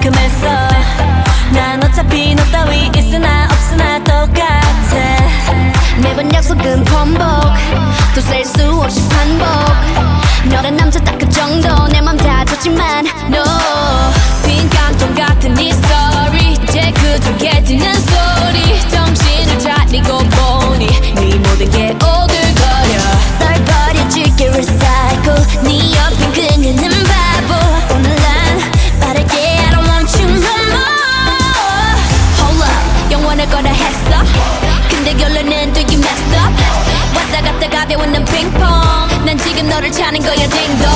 만큼했어. 난 어차피 너 따위 있으나 없으나 똑같아. 매번 약속은 번복, 또 셀 수 없이 반복. 너란 남자 딱 그 정도. 내 맘 다 줬지만 no. 빈 깡통 같은 네 story 이제 그저개지는 소리. 정신을 차리고 보니 네 모든 게 오글거려. 널 버려줄게 recycle. 네 옆엔 그녀는 바보. 오늘 난 빠르게 I don't want you no more. Hold up, 영원할 거라 했어. 근데 결론은 do you messed up. 왔다 갔다 가벼운 난 핑퐁. 난 지금 너를 찾는 거야 딩동.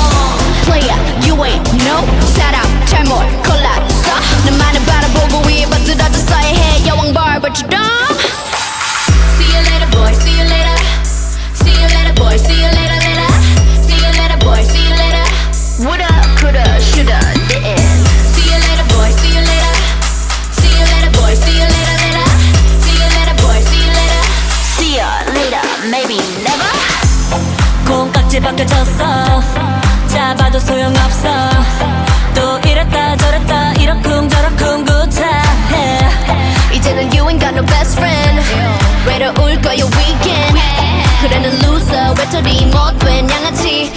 Player, you ain't no 사람 잘못 골랐어. 너만을 바라보고 위에 버들어졌어야 해. 여왕 barber처럼. See you later boy, see you later. See you later boy, see you later later. See you later boy, see you later. Woulda, coulda, shoulda, didn't. See you later boy, see you later. See you later boy, see you later later. See you later boy, see you later. See ya later, maybe never. 콩깍지 벗겨졌어. 잡아도 소용없어. 또 이랬다 저랬다 이러쿵저러쿵 구차해. 이제는 you ain't got no best friend. 외로울 거야 weekend. 그래 넌 loser 외톨이 못된 양아치.